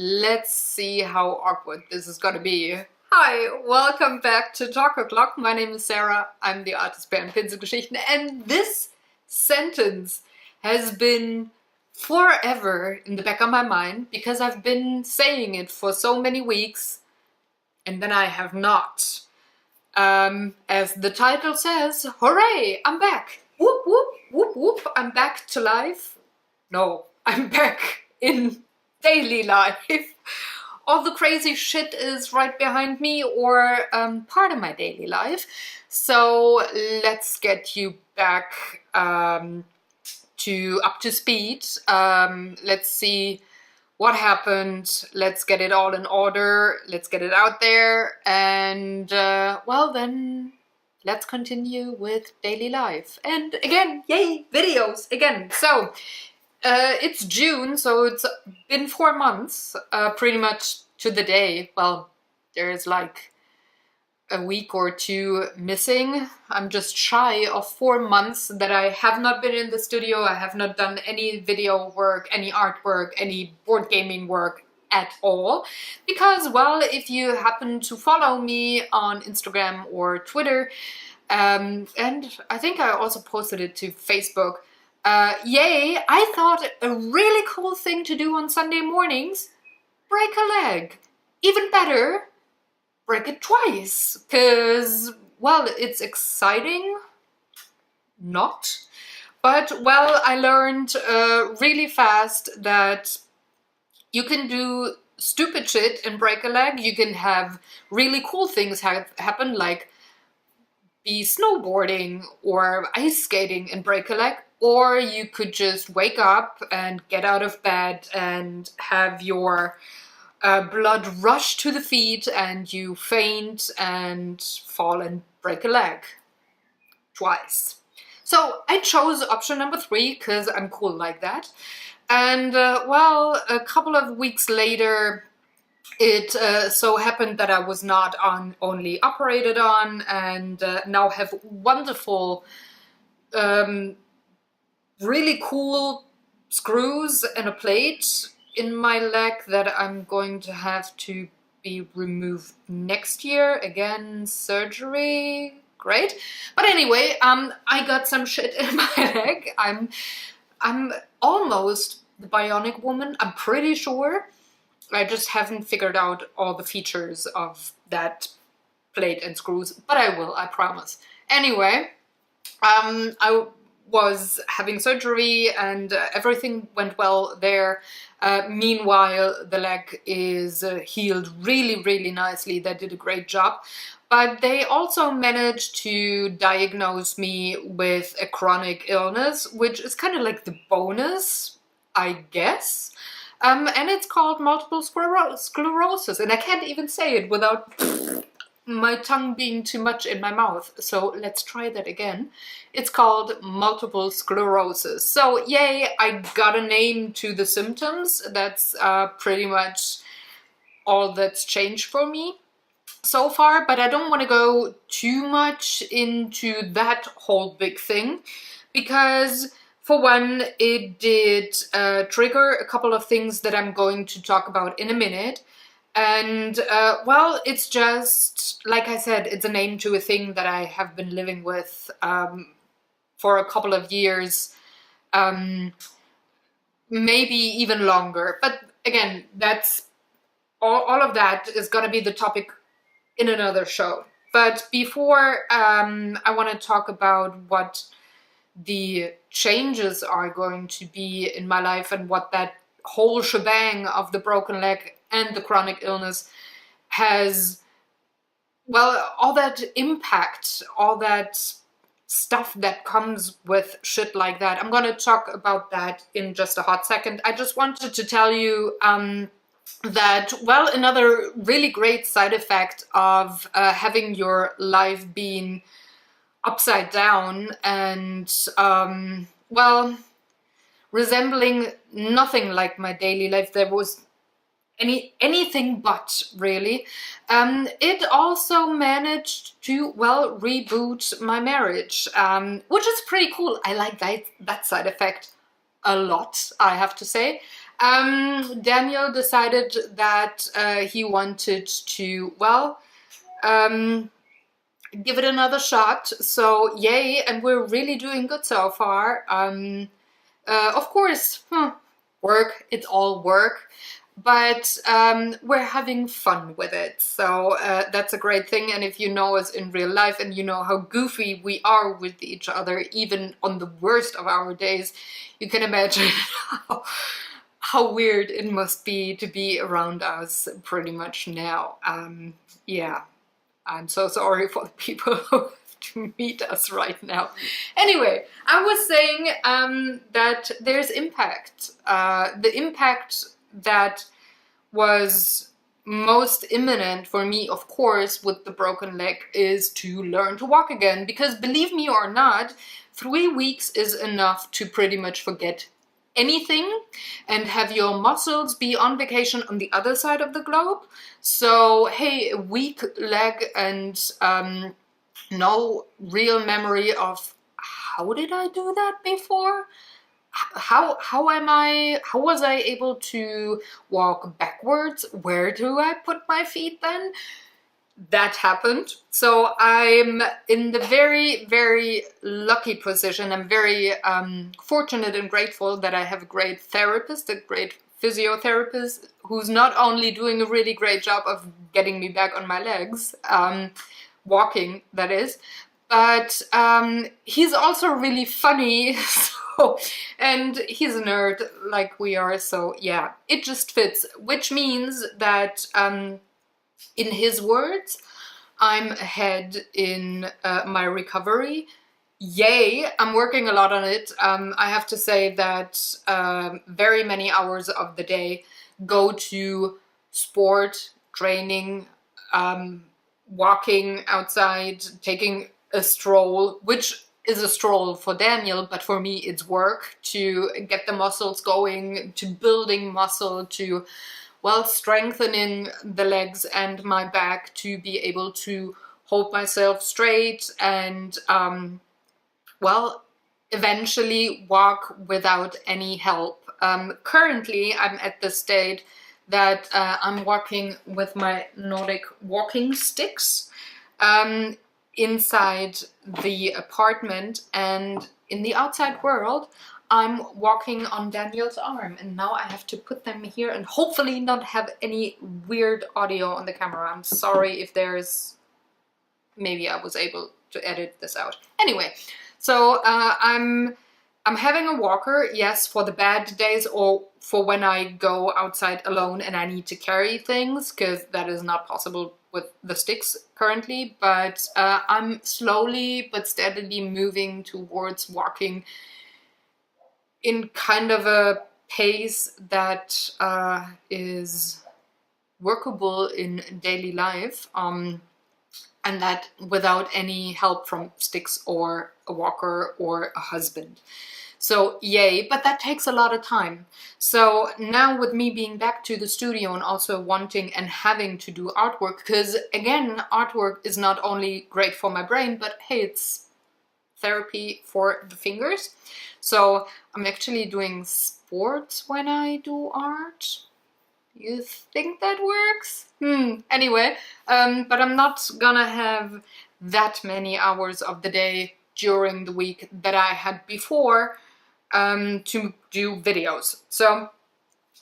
Let's see how awkward this is gonna be. Hi, welcome back to Talk O'Clock. My name is Sarah. I'm the artist behind Pinselgeschichten, and this sentence has been forever in the back of my mind because I've been saying it for so many weeks and then I have not. As the title says, hooray, I'm back. Whoop, whoop, whoop, whoop, I'm back to life. No, I'm back in daily life. All the crazy shit is right behind me, or part of my daily life. So let's get you back up to speed. Let's see what happened. Let's get it all in order. Let's get it out there. And well, then let's continue with daily life. And again, yay, videos again. So it's June, so it's been 4 months, pretty much to the day. Well, there's like a week or two missing. I'm just shy of 4 months that I have not been in the studio. I have not done any video work, any artwork, any board gaming work at all. Because, well, if you happen to follow me on Instagram or Twitter, and I think I also posted it to Facebook, yay, I thought a really cool thing to do on Sunday mornings, break a leg. Even better, break it twice, because, well, it's exciting. Not. But, well, I learned really fast that you can do stupid shit and break a leg. You can have really cool things happen, like be snowboarding or ice skating and break a leg. Or you could just wake up and get out of bed and have your blood rush to the feet and you faint and fall and break a leg. Twice. So I chose option number 3 because I'm cool like that. And well, a couple of weeks later, it so happened that I was not only operated on and now have wonderful really cool screws and a plate in my leg that I'm going to have to be removed next year. Again, surgery, great. But anyway, I got some shit in my leg. I'm almost the bionic woman, I'm pretty sure. I just haven't figured out all the features of that plate and screws, but I will, I promise. Anyway, I was having surgery and everything went well there. Meanwhile, the leg is healed really, really nicely. They did a great job. But they also managed to diagnose me with a chronic illness, which is kind of like the bonus, I guess. And it's called multiple sclerosis. And I can't even say it without my tongue being too much in my mouth. So let's try that again. It's called multiple sclerosis. So yay, I got a name to the symptoms. That's pretty much all that's changed for me so far. But I don't want to go too much into that whole big thing because, for one, it did trigger a couple of things that I'm going to talk about in a minute. And, well, it's just, like I said, it's a name to a thing that I have been living with for a couple of years, maybe even longer. But again, that's all of that is going to be the topic in another show. But before I want to talk about what the changes are going to be in my life and what that whole shebang of the broken leg and the chronic illness has, well, all that impact, all that stuff that comes with shit like that. I'm going to talk about that in just a hot second. I just wanted to tell you that, well, another really great side effect of having your life being upside down and, well, resembling nothing like my daily life. There was anything but, really. It also managed to, well, reboot my marriage, which is pretty cool. I like that side effect a lot, I have to say. Daniel decided that he wanted to, well, give it another shot. So yay, and we're really doing good so far. Of course, work, it's all work, but we're having fun with it. So that's a great thing. And if you know us in real life and you know how goofy we are with each other, even on the worst of our days, you can imagine how weird it must be to be around us pretty much now. Yeah, I'm so sorry for the people who have to meet us right now. Anyway, I was saying that there's impact. The impact that was most imminent for me, of course, with the broken leg is to learn to walk again. Because believe me or not, 3 weeks is enough to pretty much forget anything and have your muscles be on vacation on the other side of the globe. So hey, a weak leg and no real memory of how did I do that before? How was I able to walk backwards? Where do I put my feet then? That happened. So I'm in the very, very lucky position. I'm very fortunate and grateful that I have a great therapist, a great physiotherapist, who's not only doing a really great job of getting me back on my legs, walking that is, but he's also really funny. So, and he's a nerd like we are, so yeah, it just fits, which means that in his words, I'm ahead in my recovery. Yay, I'm working a lot on it. I have to say that very many hours of the day go to sport, training, walking outside, taking a stroll, which is a stroll for Daniel, but for me it's work to get the muscles going, to building muscle, to, well, strengthening the legs and my back to be able to hold myself straight and, well, eventually walk without any help. Currently, I'm at the state that I'm walking with my Nordic walking sticks inside the apartment, and in the outside world, I'm walking on Daniel's arm, and now I have to put them here and hopefully not have any weird audio on the camera. I'm sorry if there's... maybe I was able to edit this out. Anyway, so I'm having a walker, yes, for the bad days or for when I go outside alone and I need to carry things, because that is not possible with the sticks currently, but I'm slowly but steadily moving towards walking in kind of a pace that is workable in daily life, and that without any help from sticks or a walker or a husband. So yay, but that takes a lot of time. So now with me being back to the studio and also wanting and having to do artwork, because again, artwork is not only great for my brain, but hey, it's therapy for the fingers. So I'm actually doing sports when I do art. You think that works? Anyway, but I'm not gonna have that many hours of the day during the week that I had before to do videos. So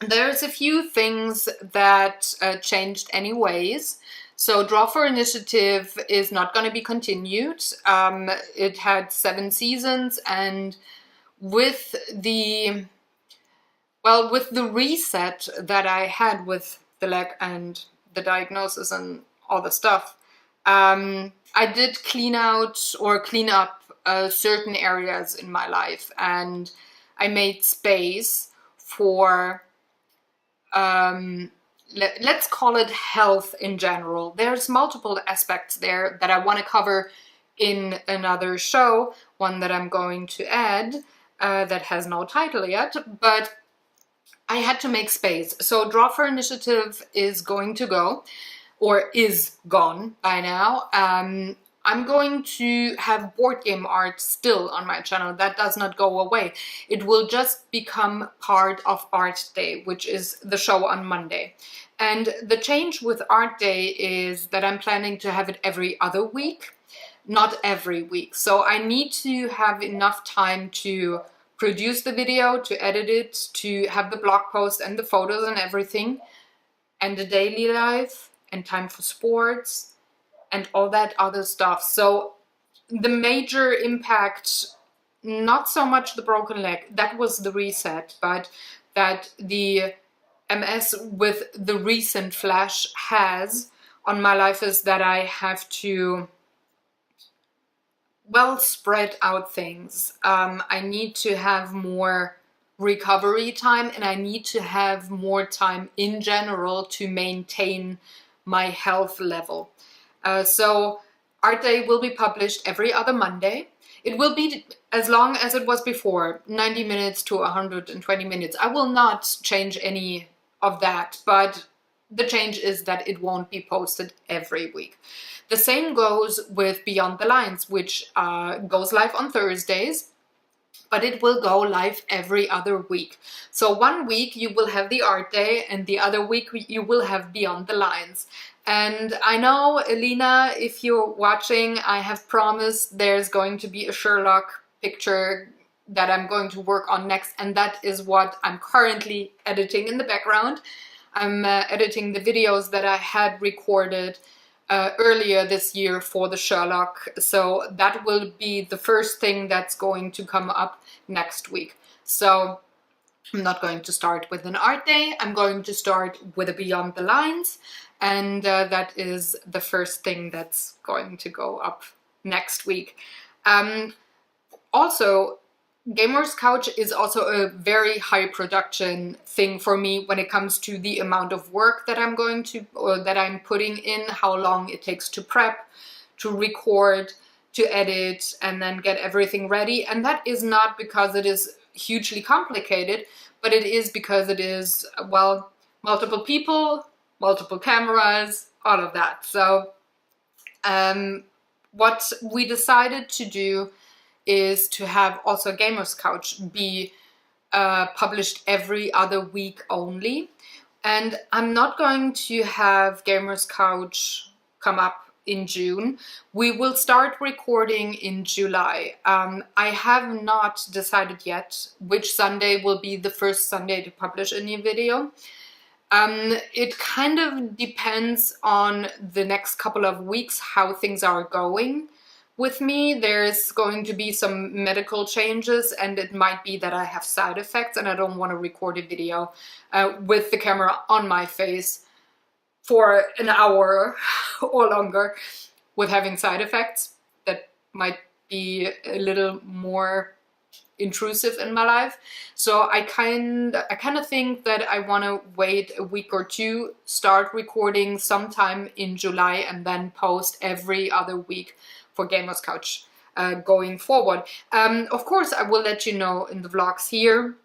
there's a few things that changed anyways. So Draw for Initiative is not going to be continued. It had 7 seasons, and with the, well, with the reset that I had with the leg and the diagnosis and all the stuff, I did clean out or clean up certain areas in my life, and I made space for, let's call it health in general. There's multiple aspects there that I want to cover in another show, one that I'm going to add that has no title yet, but I had to make space. So Draw for Initiative is going to go, or is gone by now. I'm going to have board game art still on my channel. That does not go away. It will just become part of Art Day, which is the show on Monday. And the change with Art Day is that I'm planning to have it every other week, not every week. So I need to have enough time to produce the video, to edit it, to have the blog post and the photos and everything, and the daily life, and time for sports, and all that other stuff. So the major impact, not so much the broken leg, that was the reset, but that the MS with the recent flash has on my life is that I have to, well, spread out things. I need to have more recovery time, and I need to have more time in general to maintain my health level. So Art Day will be published every other Monday. It will be as long as it was before, 90 minutes to 120 minutes. I will not change any of that, but the change is that it won't be posted every week. The same goes with Beyond the Lines, which goes live on Thursdays, but it will go live every other week. So one week you will have the Art Day, and the other week you will have Beyond the Lines. And I know, Elena, if you're watching, I have promised there's going to be a Sherlock picture that I'm going to work on next, and that is what I'm currently editing in the background. I'm editing the videos that I had recorded earlier this year for the Sherlock, so that will be the first thing that's going to come up next week. So I'm not going to start with an Art Day, I'm going to start with a Beyond the Lines, and that is the first thing that's going to go up next week. Also, Gamer's Couch is also a very high production thing for me when it comes to the amount of work that I'm going to, or that I'm putting in, how long it takes to prep, to record, to edit, and then get everything ready. And that is not because it is hugely complicated, but it is because it is, well, multiple people, multiple cameras, all of that. So what we decided to do is to have also Gamer's Couch be published every other week only. And I'm not going to have Gamer's Couch come up in June. We will start recording in July. I have not decided yet which Sunday will be the first Sunday to publish a new video. It kind of depends on the next couple of weeks how things are going with me. There's going to be some medical changes, and it might be that I have side effects, and I don't want to record a video with the camera on my face for an hour or longer with having side effects. That might be a little more intrusive in my life. So I kind of think that I want to wait a week or two, start recording sometime in July, and then post every other week for Gamer's Couch going forward. Of course, I will let you know in the vlogs here.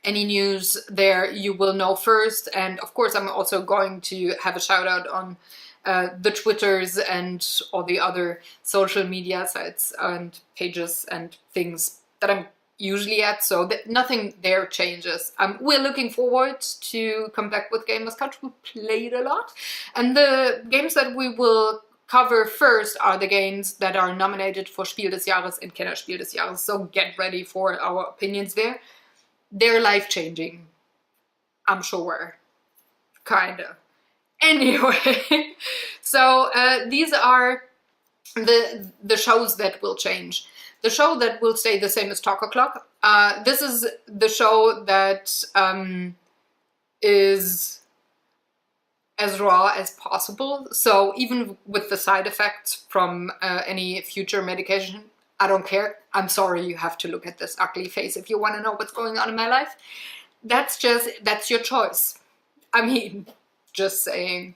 Any news there you will know first. And of course, I'm also going to have a shout out on the Twitters and all the other social media sites and pages and things that I'm usually at, so that nothing there changes. We're looking forward to come back with Gamer's Couch. We played a lot, and the games that we will cover first are the games that are nominated for Spiel des Jahres and Kennerspiel des Jahres, so get ready for our opinions there. They're life-changing, I'm sure. Kinda. Anyway, so these are the shows that will change. The show that will stay the same is Talk O'Clock. This is the show that is as raw as possible. So even with the side effects from any future medication, I don't care. I'm sorry you have to look at this ugly face if you want to know what's going on in my life. That's your choice. I mean, just saying.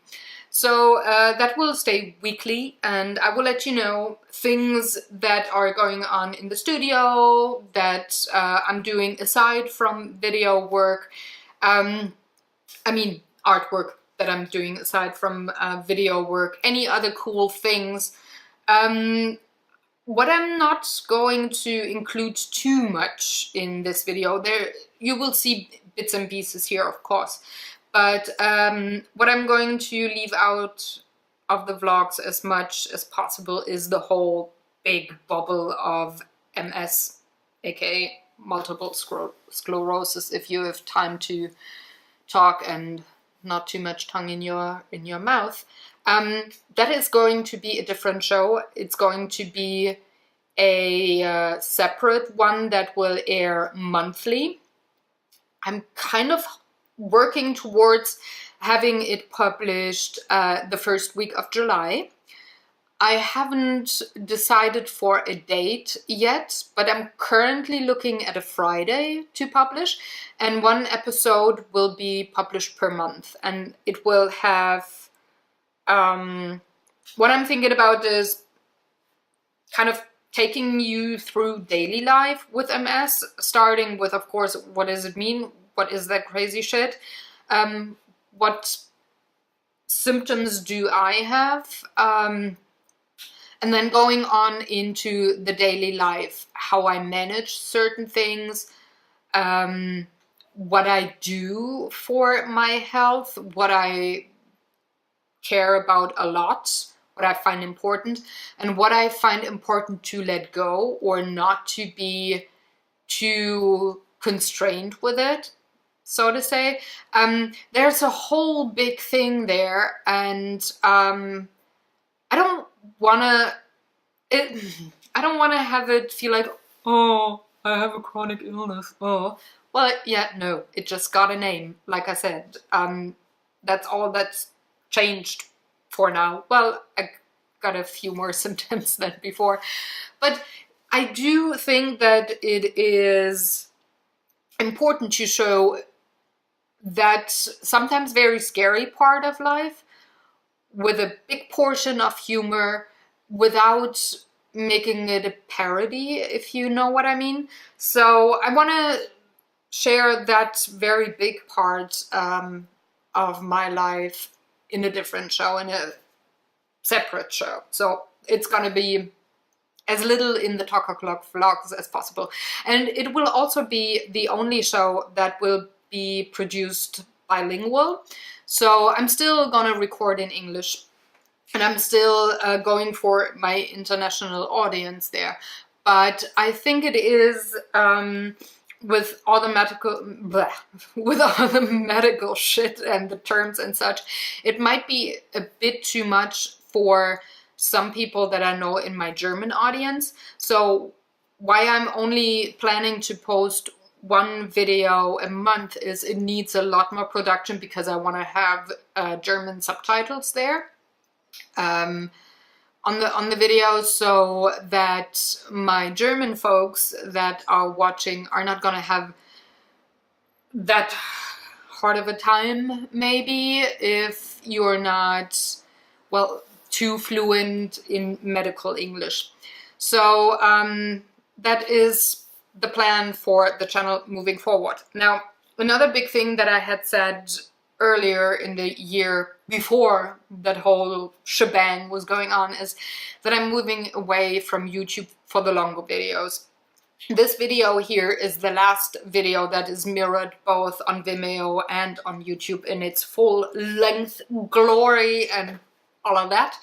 So that will stay weekly, and I will let you know things that are going on in the studio, that I'm doing aside from video work. I mean, artwork that I'm doing aside from video work, any other cool things What I'm not going to include too much in this video, you will see bits and pieces here, of course, but what I'm going to leave out of the vlogs as much as possible is the whole big bubble of MS, aka multiple sclerosis, if you have time to talk and not too much tongue in your mouth. That is going to be a different show. It's going to be a separate one that will air monthly. I'm kind of working towards having it published the first week of July. I haven't decided for a date yet, but I'm currently looking at a Friday to publish, and one episode will be published per month, and it will have what I'm thinking about is kind of taking you through daily life with MS, starting with, of course, what does it mean? What is that crazy shit? What symptoms do I have? And then going on into the daily life, how I manage certain things, what I do for my health, what I care about a lot, what I find important, and what I find important to let go or not to be too constrained with it, so to say. There's a whole big thing there, and I don't wanna have it feel like, oh, I have a chronic illness. Oh, well, yeah, no, it just got a name. Like I said, that's all that's changed for now. Well, I got a few more symptoms than before, but I do think that it is important to show that sometimes very scary part of life with a big portion of humor without making it a parody, if you know what I mean. So I want to share that very big part of my life in a different show, in a separate show. So it's going to be as little in the Talk O'Clock vlogs as possible. And it will also be the only show that will be produced bilingual. So I'm still gonna record in English, and I'm still going for my international audience there. But I think it is, with all the medical shit and the terms and such, it might be a bit too much for some people that I know in my German audience. So why I'm only planning to post one video a month is it needs a lot more production, because I want to have German subtitles there on the video, so that my German folks that are watching are not gonna have that hard of a time, maybe, if you're not, well, too fluent in medical English. So that is the plan for the channel moving forward. Now, another big thing that I had said earlier in the year, before that whole shebang was going on, is that I'm moving away from YouTube for the longer videos. This video here is the last video that is mirrored both on Vimeo and on YouTube in its full length glory and all of that.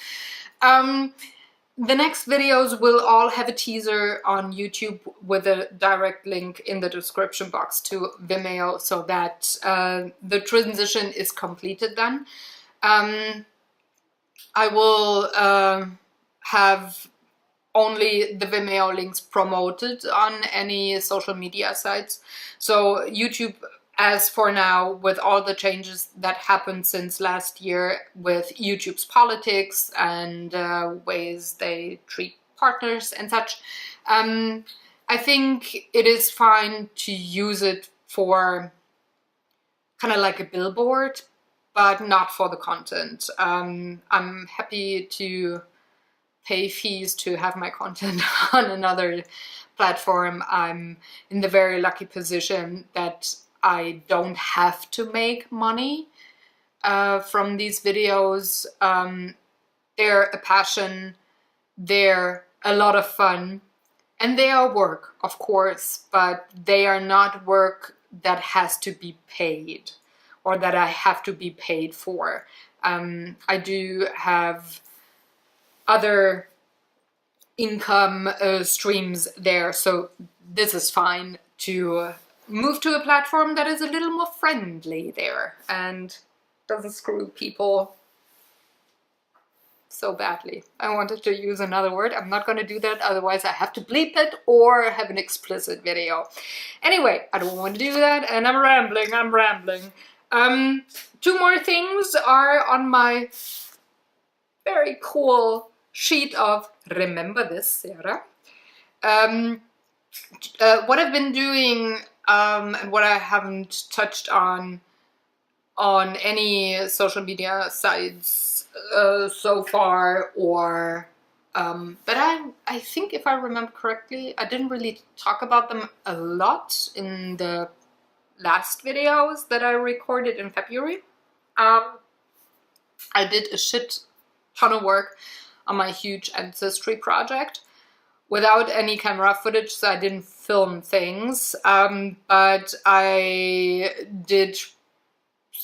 The next videos will all have a teaser on YouTube with a direct link in the description box to Vimeo, so that the transition is completed then. I will have only the Vimeo links promoted on any social media sites. So YouTube, as for now, with all the changes that happened since last year with YouTube's politics and ways they treat partners and such, I think it is fine to use it for kind of like a billboard, but not for the content. I'm happy to pay fees to have my content on another platform. I'm in the very lucky position that I don't have to make money from these videos. They're a passion they're a lot of fun, and they are work, of course, but they are not work that has to be paid or that I have to be paid for. I do have other income streams there, so this is fine to move to a platform that is a little more friendly there and doesn't screw people so badly. I wanted to use another word. I'm not going to do that, otherwise I have to bleep it or have an explicit video. Anyway, I don't want to do that, and I'm rambling. Two more things are on my very cool sheet of remember this, Sarah. What I've been doing and what I haven't touched on any social media sites so far, or but I think if I remember correctly, I didn't really talk about them a lot in the last videos that I recorded in February. I did a shit ton of work on my huge Ancestry project without any camera footage, so I didn't film things, but I did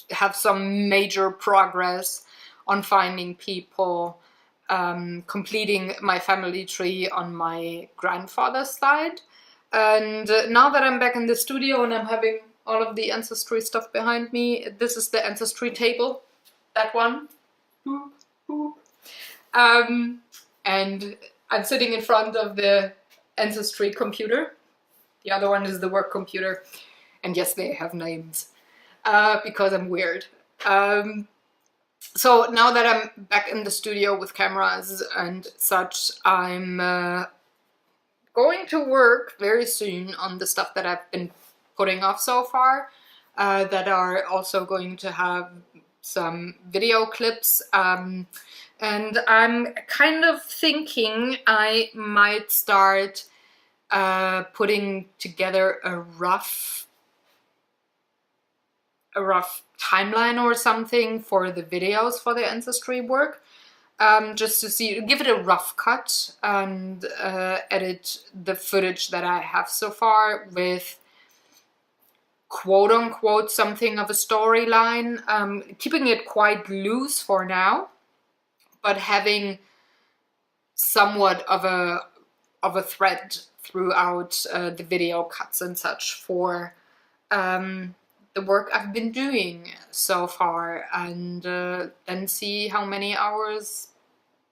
have some major progress on finding people, completing my family tree on my grandfather's side. And now that I'm back in the studio and I'm having all of the Ancestry stuff behind me, this is the Ancestry table, that one. Boop, boop. And I'm sitting in front of the Ancestry computer. The other one is the work computer. And yes, they have names, because I'm weird. So now that I'm back in the studio with cameras and such, I'm going to work very soon on the stuff that I've been putting off so far, that are also going to have some video clips. And I'm kind of thinking I might start putting together a rough timeline or something for the videos for the Ancestry work, just to see, give it a rough cut and edit the footage that I have so far with quote-unquote something of a storyline, keeping it quite loose for now, but having somewhat of a thread throughout the video cuts and such for the work I've been doing so far, and then see how many hours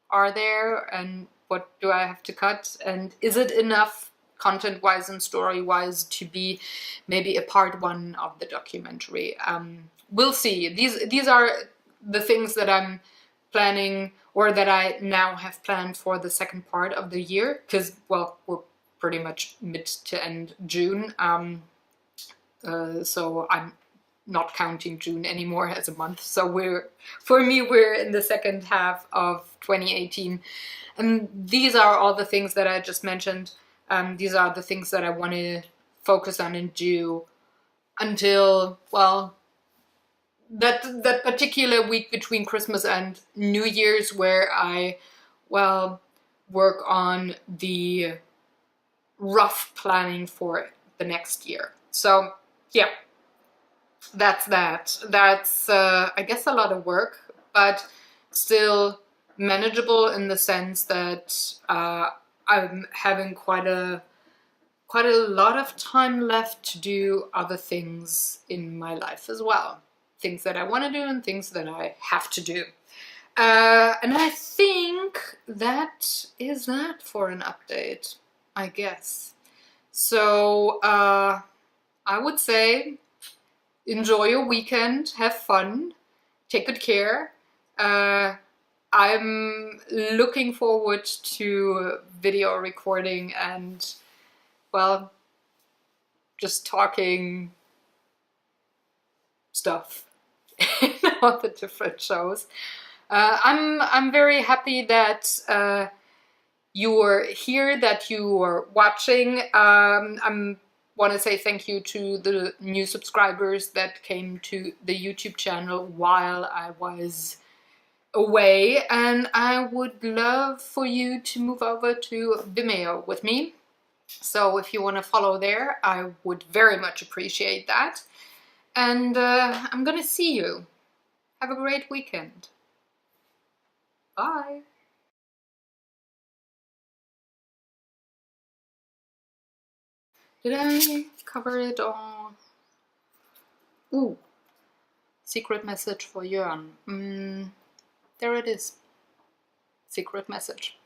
are there and what do I have to cut, and is it enough content-wise and story-wise to be maybe a part one of the documentary. We'll see. These are the things that I'm planning, or that I now have planned for the second part of the year, because, well, we're pretty much mid to end June, so I'm not counting June anymore as a month. So for me, we're in the second half of 2018, and these are all the things that I just mentioned. These are the things that I want to focus on and do until, well, that particular week between Christmas and New Year's, where I, well, work on the rough planning for the next year. So yeah, that's that. That's I guess a lot of work, but still manageable in the sense that I'm having quite a lot of time left to do other things in my life as well. Things that I want to do and things that I have to do. And I think that is that for an update, I guess. So I would say enjoy your weekend, have fun, take good care. I'm looking forward to video recording and, well, just talking stuff in all the different shows. I'm very happy that you're here, that you are watching. I want to say thank you to the new subscribers that came to the YouTube channel while I was away, and I would love for you to move over to Vimeo with me. So if you want to follow there, I would very much appreciate that. And I'm gonna see you. Have a great weekend. Bye. Did I cover it all? Ooh, secret message for Jörn. There it is. Secret message.